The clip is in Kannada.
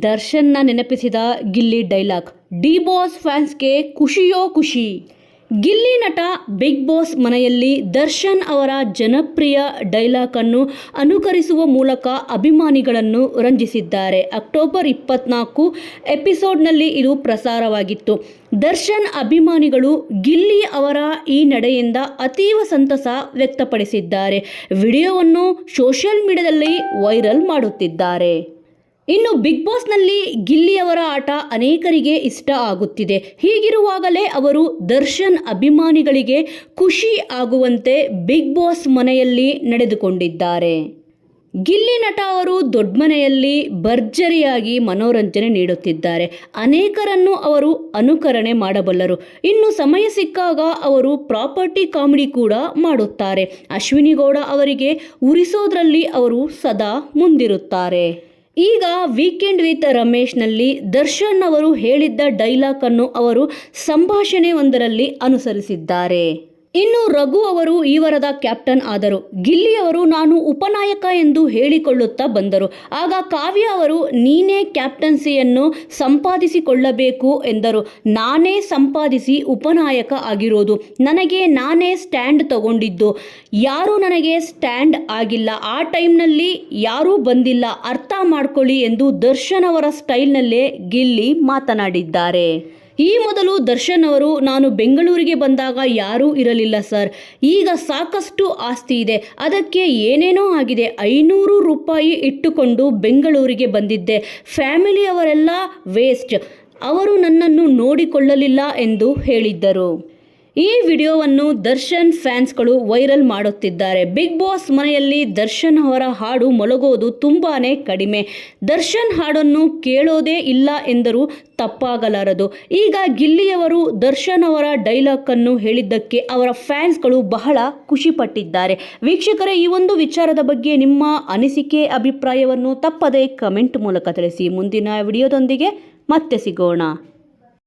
ದರ್ಶನ್ನ ನೆನಪಿಸಿದ ಗಿಲ್ಲಿ ಡೈಲಾಗ್. ಡಿ ಬಾಸ್ ಫ್ಯಾನ್ಸ್ಗೆ ಖುಷಿಯೋ ಖುಷಿ. ಗಿಲ್ಲಿ ನಟ ಬಿಗ್ ಬಾಸ್ ಮನೆಯಲ್ಲಿ ದರ್ಶನ್ ಅವರ ಜನಪ್ರಿಯ ಡೈಲಾಗ್ ಅನ್ನು ಅನುಕರಿಸುವ ಮೂಲಕ ಅಭಿಮಾನಿಗಳನ್ನು ರಂಜಿಸಿದ್ದಾರೆ. ಅಕ್ಟೋಬರ್ 24 ಎಪಿಸೋಡ್ನಲ್ಲಿ ಇದು ಪ್ರಸಾರವಾಗಿತ್ತು. ದರ್ಶನ್ ಅಭಿಮಾನಿಗಳು ಗಿಲ್ಲಿ ಅವರ ಈ ನಡೆಯಿಂದ ಅತೀವ ಸಂತಸ ವ್ಯಕ್ತಪಡಿಸಿದ್ದಾರೆ. ವಿಡಿಯೋವನ್ನು ಸೋಷಿಯಲ್ ಮೀಡಿಯಾದಲ್ಲಿ ವೈರಲ್ ಮಾಡುತ್ತಿದ್ದಾರೆ. ಇನ್ನು ಬಿಗ್ ಬಾಸ್ನಲ್ಲಿ ಗಿಲ್ಲಿಯವರ ಆಟ ಅನೇಕರಿಗೆ ಇಷ್ಟ ಆಗುತ್ತಿದೆ. ಹೀಗಿರುವಾಗಲೇ ಅವರು ದರ್ಶನ್ ಅಭಿಮಾನಿಗಳಿಗೆ ಖುಷಿ ಆಗುವಂತೆ ಬಿಗ್ ಬಾಸ್ ಮನೆಯಲ್ಲಿ ನಡೆದುಕೊಂಡಿದ್ದಾರೆ. ಗಿಲ್ಲಿ ನಟ ಅವರು ದೊಡ್ಡ ಮನೆಯಲ್ಲಿ ಭರ್ಜರಿಯಾಗಿ ಮನೋರಂಜನೆ ನೀಡುತ್ತಿದ್ದಾರೆ. ಅನೇಕರನ್ನು ಅವರು ಅನುಕರಣೆ ಮಾಡಬಲ್ಲರು. ಇನ್ನು ಸಮಯ ಸಿಕ್ಕಾಗ ಅವರು ಪ್ರಾಪರ್ಟಿ ಕಾಮಿಡಿ ಕೂಡ ಮಾಡುತ್ತಾರೆ. ಅಶ್ವಿನಿ ಗೌಡ ಅವರಿಗೆ ಉರಿಸೋದ್ರಲ್ಲಿ ಅವರು ಸದಾ ಮುಂದಿರುತ್ತಾರೆ. ಈಗ ವೀಕೆಂಡ್ ವಿತ್ ರಮೇಶ್ನಲ್ಲಿ ದರ್ಶನ್ ಅವರು ಹೇಳಿದ್ದ ಡೈಲಾಗ್ ಅನ್ನು ಅವರು ಸಂಭಾಷಣೆ ಒಂದರಲ್ಲಿ ಅನುಸರಿಸಿದ್ದಾರೆ. ಇನ್ನು ರಘು ಅವರು ಈ ವಾರದ ಕ್ಯಾಪ್ಟನ್ ಆದರು. ಗಿಲ್ಲಿ ಅವರು ನಾನು ಉಪನಾಯಕ ಎಂದು ಹೇಳಿಕೊಳ್ಳುತ್ತಾ ಬಂದರು. ಆಗ ಕಾವ್ಯ ಅವರು ನೀನೇ ಕ್ಯಾಪ್ಟನ್ಸಿಯನ್ನು ಸಂಪಾದಿಸಿಕೊಳ್ಳಬೇಕು ಎಂದರು. ನಾನೇ ಸಂಪಾದಿಸಿ ಉಪನಾಯಕ ಆಗಿರೋದು. ನನಗೆ ನಾನೇ ಸ್ಟ್ಯಾಂಡ್ ತಗೊಂಡಿದ್ದು. ಯಾರೂ ನನಗೆ ಸ್ಟ್ಯಾಂಡ್ ಆಗಿಲ್ಲ. ಆ ಟೈಮ್ನಲ್ಲಿ ಯಾರೂ ಬಂದಿಲ್ಲ, ಅರ್ಥ ಮಾಡ್ಕೊಳ್ಳಿ ಎಂದು ದರ್ಶನ್ ಅವರ ಸ್ಟೈಲ್ನಲ್ಲೇ ಗಿಲ್ಲಿ ಮಾತನಾಡಿದ್ದಾರೆ. ಈ ಮೊದಲು ದರ್ಶನ್ ಅವರು ನಾನು ಬೆಂಗಳೂರಿಗೆ ಬಂದಾಗ ಯಾರೂ ಇರಲಿಲ್ಲ ಸರ್. ಈಗ ಸಾಕಷ್ಟು ಆಸ್ತಿ ಇದೆ. ಅದಕ್ಕೆ ಏನೇನೋ ಆಗಿದೆ. 500 ರೂಪಾಯಿ ಇಟ್ಟುಕೊಂಡು ಬೆಂಗಳೂರಿಗೆ ಬಂದಿದ್ದೆ. ಫ್ಯಾಮಿಲಿಯವರೆಲ್ಲ ವೇಸ್ಟ್. ಅವರು ನನ್ನನ್ನು ನೋಡಿಕೊಳ್ಳಲಿಲ್ಲ ಎಂದು ಹೇಳಿದ್ದರು. ಈ ವಿಡಿಯೋವನ್ನು ದರ್ಶನ್ ಫ್ಯಾನ್ಸ್ಗಳು ವೈರಲ್ ಮಾಡುತ್ತಿದ್ದಾರೆ. ಬಿಗ್ ಬಾಸ್ ಮನೆಯಲ್ಲಿ ದರ್ಶನ್ ಅವರ ಹಾಡು ಮಲಗೋದು ತುಂಬಾನೇ ಕಡಿಮೆ. ದರ್ಶನ್ ಹಾಡನ್ನು ಕೇಳೋದೇ ಇಲ್ಲ ಎಂದರೂ ತಪ್ಪಾಗಲಾರದು. ಈಗ ಗಿಲ್ಲಿಯವರು ದರ್ಶನ್ ಅವರ ಡೈಲಾಗ್ ಅನ್ನು ಹೇಳಿದ್ದಕ್ಕೆ ಅವರ ಫ್ಯಾನ್ಸ್ಗಳು ಬಹಳ ಖುಷಿಪಟ್ಟಿದ್ದಾರೆ. ವೀಕ್ಷಕರೇ, ಈ ಒಂದು ವಿಚಾರದ ಬಗ್ಗೆ ನಿಮ್ಮ ಅನಿಸಿಕೆ ಅಭಿಪ್ರಾಯವನ್ನು ತಪ್ಪದೇ ಕಮೆಂಟ್ ಮೂಲಕ ತಿಳಿಸಿ. ಮುಂದಿನ ವಿಡಿಯೋದೊಂದಿಗೆ ಮತ್ತೆ ಸಿಗೋಣ.